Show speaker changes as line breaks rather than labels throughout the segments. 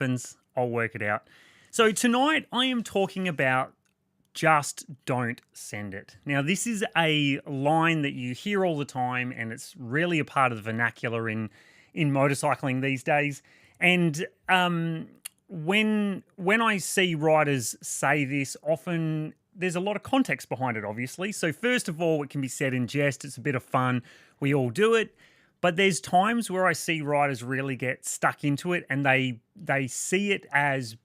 happens. I'll work it out. So tonight I am talking about just don't send it. Now, this is a line that you hear all the time, and it's really a part of the vernacular in motorcycling these days. And when I see riders say this, often there's a lot of context behind it, obviously. So first of all, it can be said in jest. It's a bit of fun. We all do it. But there's times where I see riders really get stuck into it, and they see it as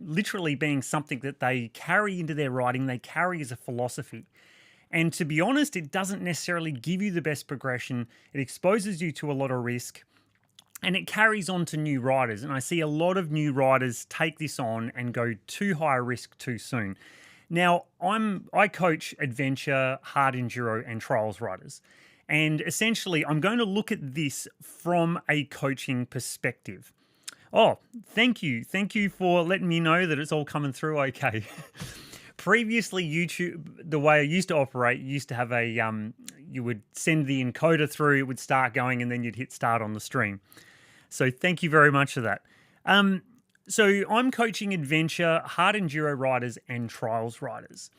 literally being something that they carry into their riding, they carry as a philosophy. And to be honest, it doesn't necessarily give you the best progression. It exposes you to a lot of risk, and it carries on to new riders. And I see a lot of new riders take this on and go too high risk too soon. Now, I coach adventure, hard enduro, and trials riders. And essentially, I'm going to look at this from a coaching perspective. Oh, thank you. Thank you for letting me know that it's all coming through okay. Previously, YouTube, the way I used to operate, used to have a, you would send the encoder through, it would start going, and then you'd hit start on the stream. So thank you very much for that. So I'm coaching adventure, hard enduro riders, and trials riders.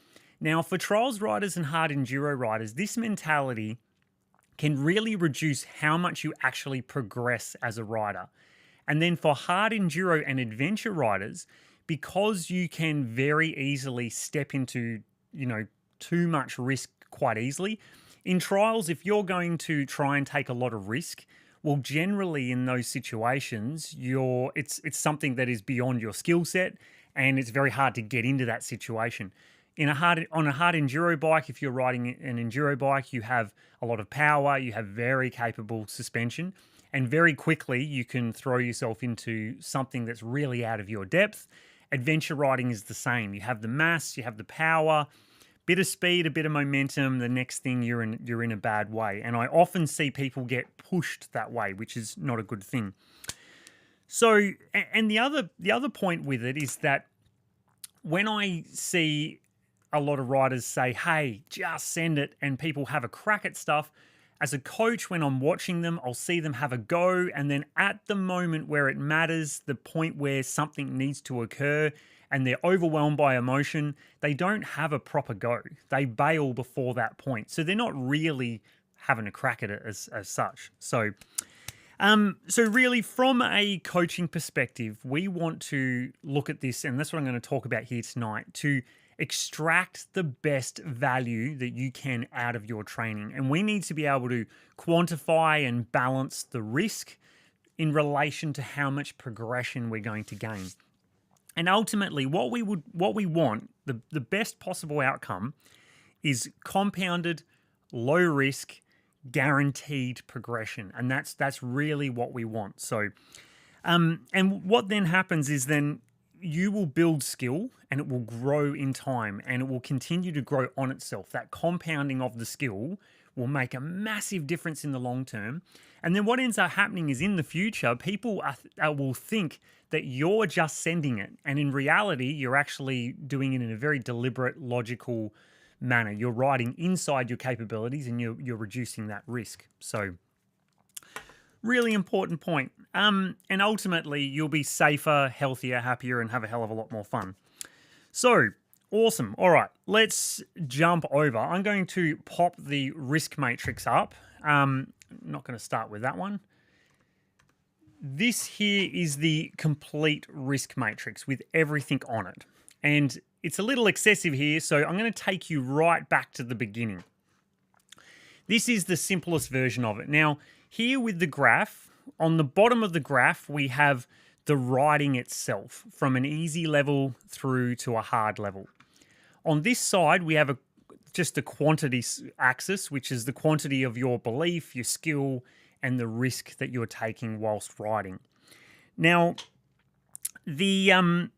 Now, for trials riders and hard enduro riders, this mentality can really reduce how much you actually progress as a rider. And then for hard enduro and adventure riders, because you can very easily step into, too much risk quite easily. In trials, if you're going to try and take a lot of risk, well, generally in those situations, it's something that is beyond your skill set, and it's very hard to get into that situation. On a hard enduro bike, if you're riding an enduro bike, you have a lot of power, you have very capable suspension, and very quickly you can throw yourself into something that's really out of your depth. Adventure riding is the same. You have the mass, you have the power, bit of speed, a bit of momentum. The next thing you're in a bad way. And I often see people get pushed that way, which is not a good thing. So, and the other point with it is that when I see a lot of riders say, hey, just send it, and people have a crack at stuff, as a coach, when I'm watching them, I'll see them have a go, and then at the moment where it matters, the point where something needs to occur and they're overwhelmed by emotion, they don't have a proper go. They bail before that point. So they're not really having a crack at it as such. So really from a coaching perspective, we want to look at this, and that's what I'm going to talk about here tonight, to extract the best value that you can out of your training. And we need to be able to quantify and balance the risk in relation to how much progression we're going to gain. And ultimately, what we want, the best possible outcome, is compounded, low risk, guaranteed progression. And that's really what we want. So, and what then happens is then you will build skill, and it will grow in time, and it will continue to grow on itself. That compounding of the skill will make a massive difference in the long term. And then what ends up happening is in the future, people will think that you're just sending it. And in reality, you're actually doing it in a very deliberate, logical manner. You're riding inside your capabilities, and you're reducing that risk. So really important point. And ultimately, you'll be safer, healthier, happier, and have a hell of a lot more fun. So, awesome. All right, let's jump over. I'm going to pop the risk matrix up. Not going to start with that one. This here is the complete risk matrix with everything on it. And it's a little excessive here, so I'm going to take you right back to the beginning. This is the simplest version of it. Now, here with the graph, on the bottom of the graph, we have the riding itself from an easy level through to a hard level. On this side, we have just a quantity axis, which is the quantity of your belief, your skill, and the risk that you're taking whilst riding. Now, the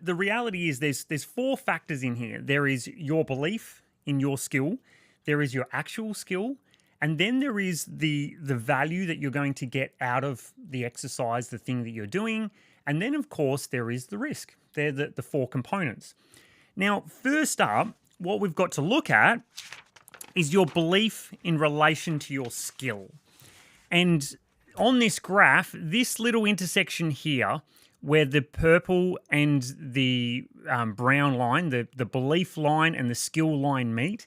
reality is there's four factors in here. There is your belief in your skill, there is your actual skill, and then there is the value that you're going to get out of the exercise, the thing that you're doing. And then, of course, there is the risk. They're the four components. Now, first up, what we've got to look at is your belief in relation to your skill. And on this graph, this little intersection here, where the purple and the brown line, the belief line and the skill line meet,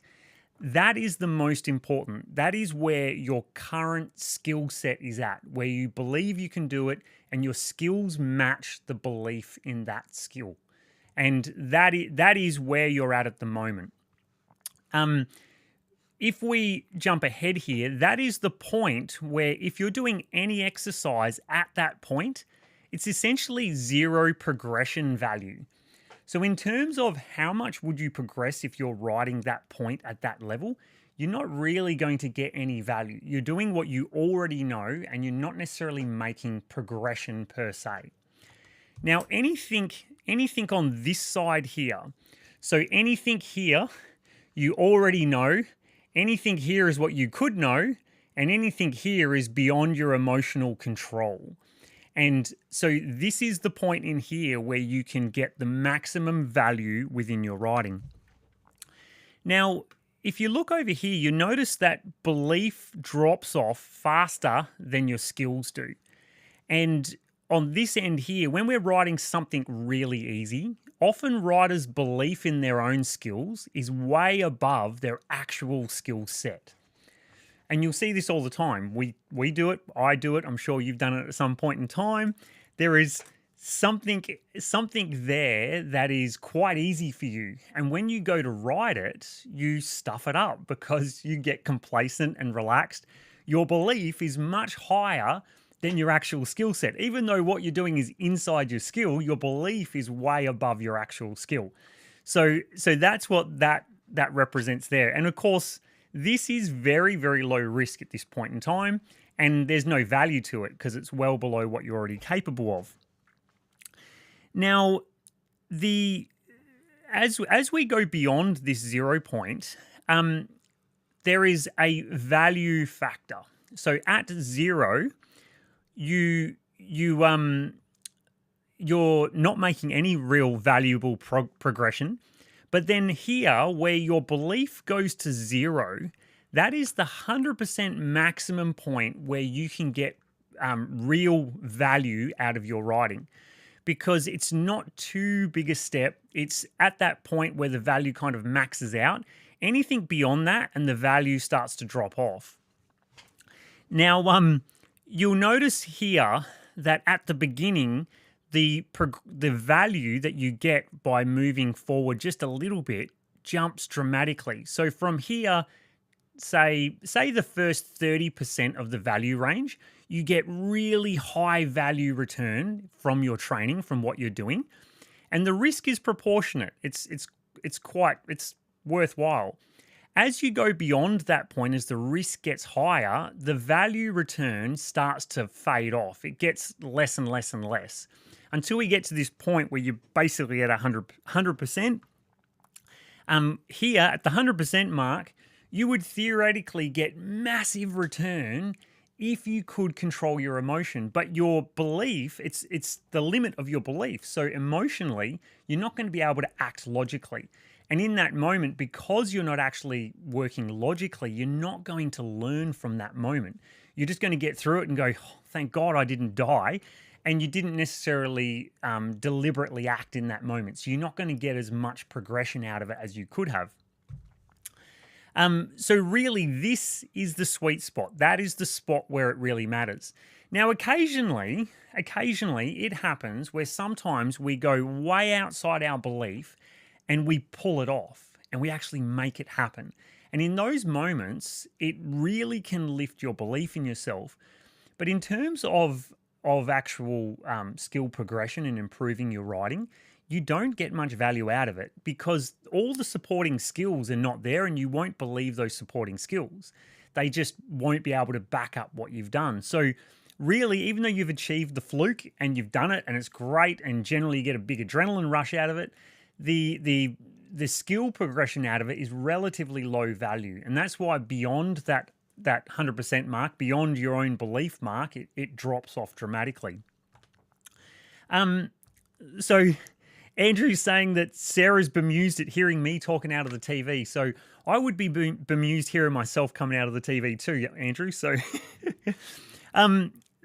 that is the most important. That is where your current skill set is at, where you believe you can do it and your skills match the belief in that skill. And that is where you're at the moment. If we jump ahead here, that is the point where if you're doing any exercise at that point, it's essentially zero progression value. So in terms of how much would you progress if you're riding that point at that level, you're not really going to get any value. You're doing what you already know and you're not necessarily making progression per se. Now, anything on this side here, so anything here you already know, anything here is what you could know, and anything here is beyond your emotional control. And so this is the point in here where you can get the maximum value within your riding. Now, if you look over here, you notice that belief drops off faster than your skills do. And on this end here, when we're riding something really easy, often riders' belief in their own skills is way above their actual skill set. And you'll see this all the time. We do it, I do it, I'm sure you've done it at some point in time. There is something there that is quite easy for you. And when you go to ride it, you stuff it up because you get complacent and relaxed. Your belief is much higher than your actual skill set. Even though what you're doing is inside your skill, your belief is way above your actual skill. So that's what that represents there. And of course, this is very, very low risk at this point in time, and there's no value to it because it's well below what you're already capable of. Now, as we go beyond this 0 point, there is a value factor. So at 0, you're not making any real valuable progression. But then here, where your belief goes to 0, that is the 100% maximum point where you can get real value out of your riding, because it's not too big a step. It's at that point where the value kind of maxes out. Anything beyond that and the value starts to drop off. Now, you'll notice here that at the beginning, the value that you get by moving forward just a little bit jumps dramatically. So from here, say the first 30% of the value range, you get really high value return from your training, from what you're doing. And the risk is proportionate. It's worthwhile. As you go beyond that point, as the risk gets higher, the value return starts to fade off. It gets less and less and less, until we get to this point where you're basically at 100%. Here, at the 100% mark, you would theoretically get massive return if you could control your emotion. But your belief, it's the limit of your belief. So emotionally, you're not going to be able to act logically. And in that moment, because you're not actually working logically, you're not going to learn from that moment. You're just going to get through it and go, oh, thank God I didn't die. And you didn't necessarily deliberately act in that moment. So you're not going to get as much progression out of it as you could have. So really, this is the sweet spot. That is the spot where it really matters. Now, occasionally it happens where sometimes we go way outside our belief and we pull it off and we actually make it happen. And in those moments, it really can lift your belief in yourself. But in terms of actual skill progression and improving your riding, you don't get much value out of it because all the supporting skills are not there and you won't believe those supporting skills. They just won't be able to back up what you've done. So really, even though you've achieved the fluke and you've done it and it's great and generally you get a big adrenaline rush out of it, the skill progression out of it is relatively low value. And that's why beyond that 100% mark, beyond your own belief mark, it drops off dramatically. So Andrew's saying that Sarah's bemused at hearing me talking out of the TV. So I would be bemused hearing myself coming out of the TV too, Andrew. So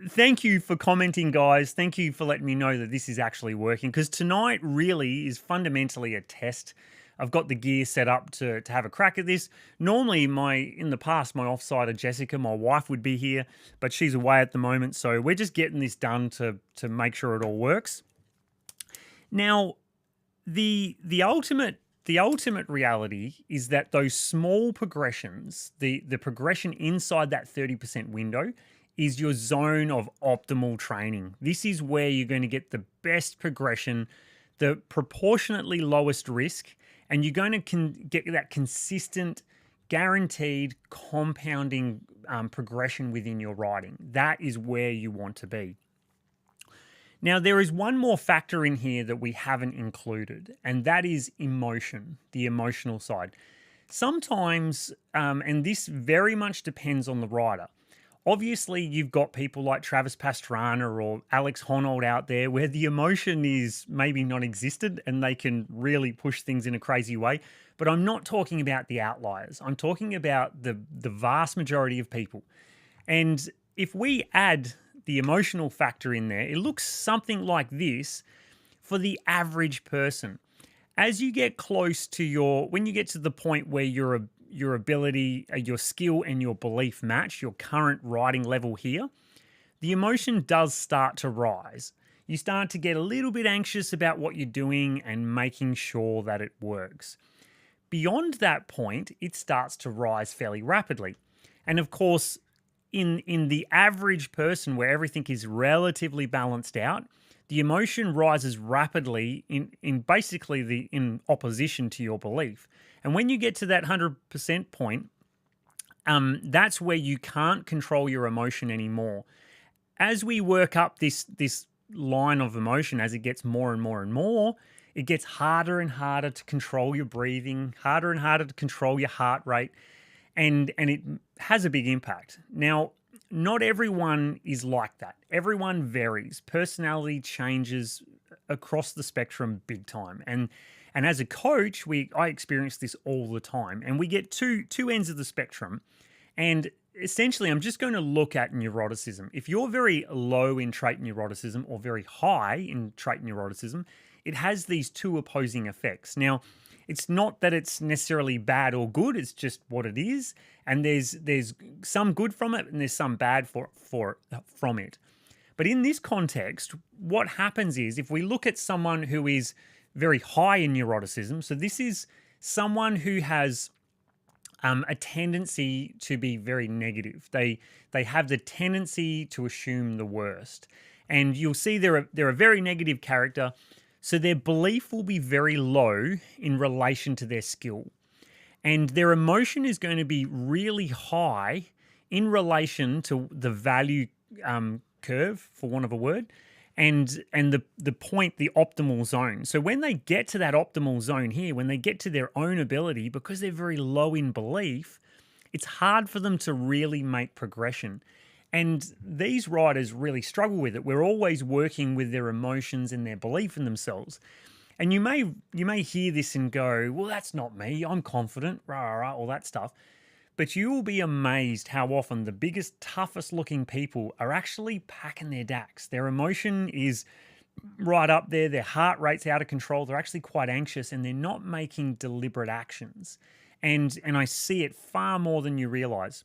thank you for commenting, guys. Thank you for letting me know that this is actually working, because tonight really is fundamentally a test. I've got the gear set up to have a crack at this. Normally, in the past, my offsider Jessica, my wife, would be here, but she's away at the moment. So we're just getting this done to make sure it all works. Now, the ultimate reality is that those small progressions, the progression inside that 30% window, is your zone of optimal training. This is where you're going to get the best progression, the proportionately lowest risk, and you're going to get that consistent, guaranteed, compounding progression within your riding. That is where you want to be. Now, there is one more factor in here that we haven't included, and that is emotion, the emotional side. Sometimes, and this very much depends on the rider. Obviously, you've got people like Travis Pastrana or Alex Honnold out there where the emotion is maybe non-existent and they can really push things in a crazy way. But I'm not talking about the outliers. I'm talking about the vast majority of people. And if we add the emotional factor in there, it looks something like this for the average person. As you get close to when you get to the point where your ability, your skill and your belief match your current riding level here, the emotion does start to rise. You start to get a little bit anxious about what you're doing and making sure that it works. Beyond that point, it starts to rise fairly rapidly. And of course, in the average person where everything is relatively balanced out, the emotion rises rapidly in basically in opposition to your belief. And when you get to that 100% point, that's where you can't control your emotion anymore. As we work up this line of emotion, as it gets more and more and more, it gets harder and harder to control your breathing, harder and harder to control your heart rate, and it has a big impact. Now, not everyone is like that. Everyone varies. Personality changes across the spectrum big time. And as a coach, I experience this all the time. And we get two ends of the spectrum. And essentially, I'm just going to look at neuroticism. If you're very low in trait neuroticism or very high in trait neuroticism, it has these two opposing effects. Now, it's not that it's necessarily bad or good, it's just what it is. And there's some good from it and there's some bad from it. But in this context, what happens is if we look at someone who is very high in neuroticism, so this is someone who has a tendency to be very negative. They have the tendency to assume the worst. And you'll see they're a very negative character. So their belief will be very low in relation to their skill. And their emotion is going to be really high in relation to the value curve, for want of a word, and the point, the optimal zone. So when they get to that optimal zone here, when they get to their own ability, because they're very low in belief, it's hard for them to really make progression. And these riders really struggle with it. We're always working with their emotions and their belief in themselves. And you may hear this and go, well, that's not me. I'm confident, rah, rah, rah, all that stuff. But you will be amazed how often the biggest, toughest looking people are actually packing their dacks. Their emotion is right up there. Their heart rate's out of control. They're actually quite anxious and they're not making deliberate actions. And I see it far more than you realize.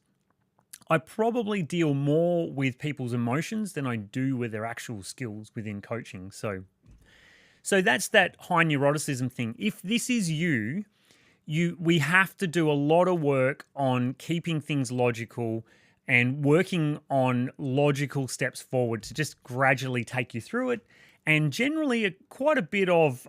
I probably deal more with people's emotions than I do with their actual skills within coaching. So that's that high neuroticism thing. If this is we have to do a lot of work on keeping things logical and working on logical steps forward to just gradually take you through it, and generally quite a bit of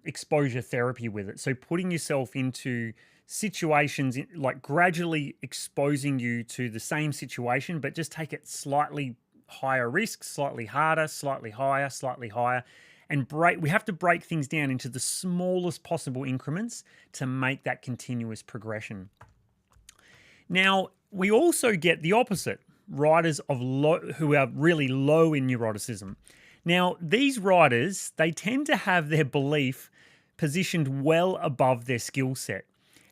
exposure therapy with it. So putting yourself into situations, like gradually exposing you to the same situation, but just take it slightly higher risk, slightly harder, slightly higher, and we have to break things down into the smallest possible increments to make that continuous progression. Now, we also get the opposite, riders who are really low in neuroticism. Now, these riders, they tend to have their belief positioned well above their skill set.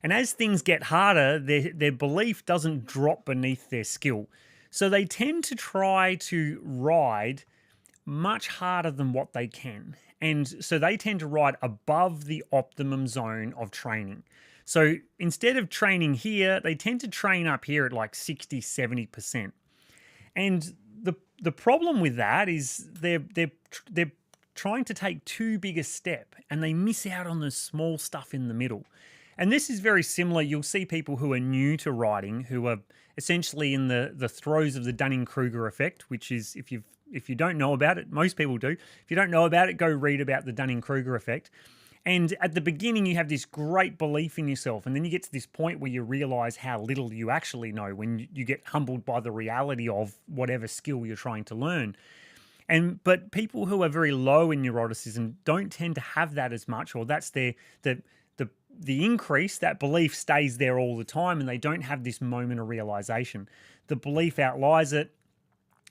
And as things get harder, their belief doesn't drop beneath their skill. So they tend to try to ride much harder than what they can. And so they tend to ride above the optimum zone of training. So instead of training here, they tend to train up here at like 60, 70%. And the problem with that is they're trying to take too big a step and they miss out on the small stuff in the middle. And this is very similar. You'll see people who are new to riding who are essentially in the throes of the Dunning-Kruger effect, which is, if you don't know about it, most people do. If you don't know about it, go read about the Dunning-Kruger effect. And at the beginning, you have this great belief in yourself. And then you get to this point where you realize how little you actually know when you get humbled by the reality of whatever skill you're trying to learn. But people who are very low in neuroticism don't tend to have that as much, or that's the increase, that belief stays there all the time and they don't have this moment of realization. The belief outlies it.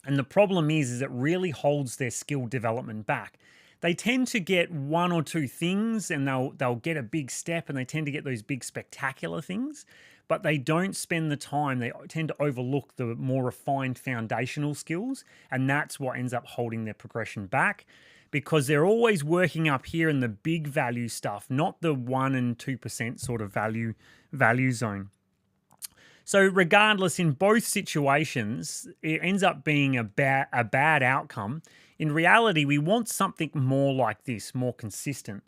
And the problem is it really holds their skill development back. They tend to get one or two things and they'll get a big step and they tend to get those big spectacular things, but they don't spend the time. They tend to overlook the more refined foundational skills, and that's what ends up holding their progression back because they're always working up here in the big value stuff, not the 1 and 2% sort of value zone. So regardless, in both situations, it ends up being a bad outcome. In reality, we want something more like this, more consistent.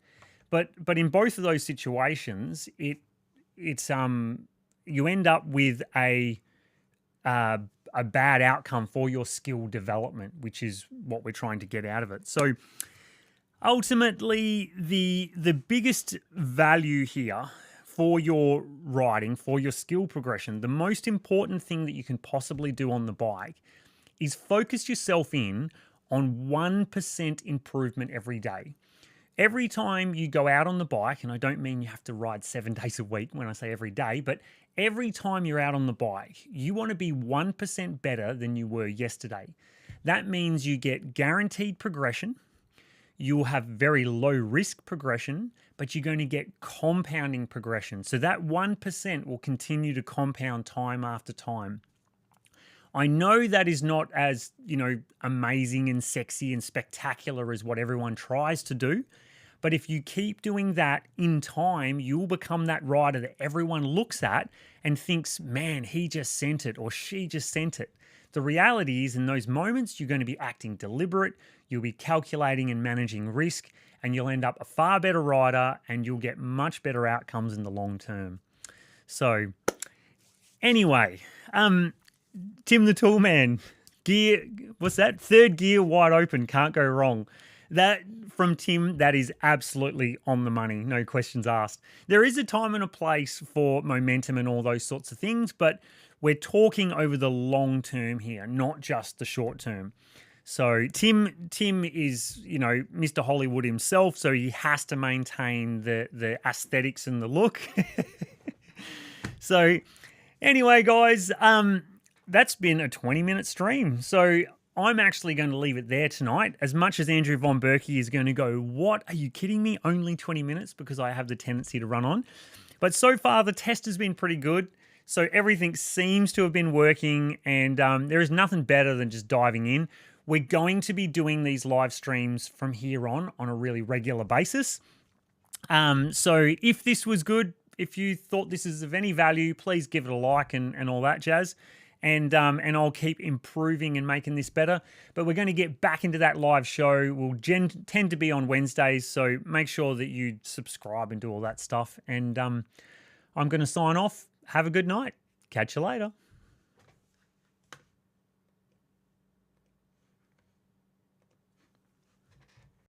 But in both of those situations, it's you end up with a bad outcome for your skill development, which is what we're trying to get out of it. So ultimately, the biggest value here for your riding, for your skill progression, the most important thing that you can possibly do on the bike is focus yourself in on 1% improvement every day. Every time you go out on the bike, and I don't mean you have to ride 7 days a week when I say every day, but every time you're out on the bike, you want to be 1% better than you were yesterday. That means you get guaranteed progression. You'll have very low risk progression, but you're going to get compounding progression. So that 1% will continue to compound time after time. I know that is not as, amazing and sexy and spectacular as what everyone tries to do. But if you keep doing that in time, you'll become that rider that everyone looks at and thinks, man, he just sent it or she just sent it. The reality is in those moments, you're going to be acting deliberate, you'll be calculating and managing risk, and you'll end up a far better rider and you'll get much better outcomes in the long term. So anyway, Tim the Toolman, gear, what's that? Third gear wide open, can't go wrong. That from Tim, that is absolutely on the money, no questions asked. There is a time and a place for momentum and all those sorts of things, but we're talking over the long term here, not just the short term. So Tim is, Mr. Hollywood himself, so he has to maintain the aesthetics and the look. So anyway, guys, that's been a 20-minute stream. So I'm actually going to leave it there tonight. As much as Andrew Von Berkey is going to go, what, are you kidding me? Only 20 minutes, because I have the tendency to run on. But so far, the test has been pretty good. So everything seems to have been working, and there is nothing better than just diving in. We're going to be doing these live streams from here on a really regular basis. So if this was good, if you thought this is of any value, please give it a like and all that jazz. And I'll keep improving and making this better. But we're going to get back into that live show. We'll tend to be on Wednesdays, so make sure that you subscribe and do all that stuff. And I'm going to sign off. Have a good night. Catch you later.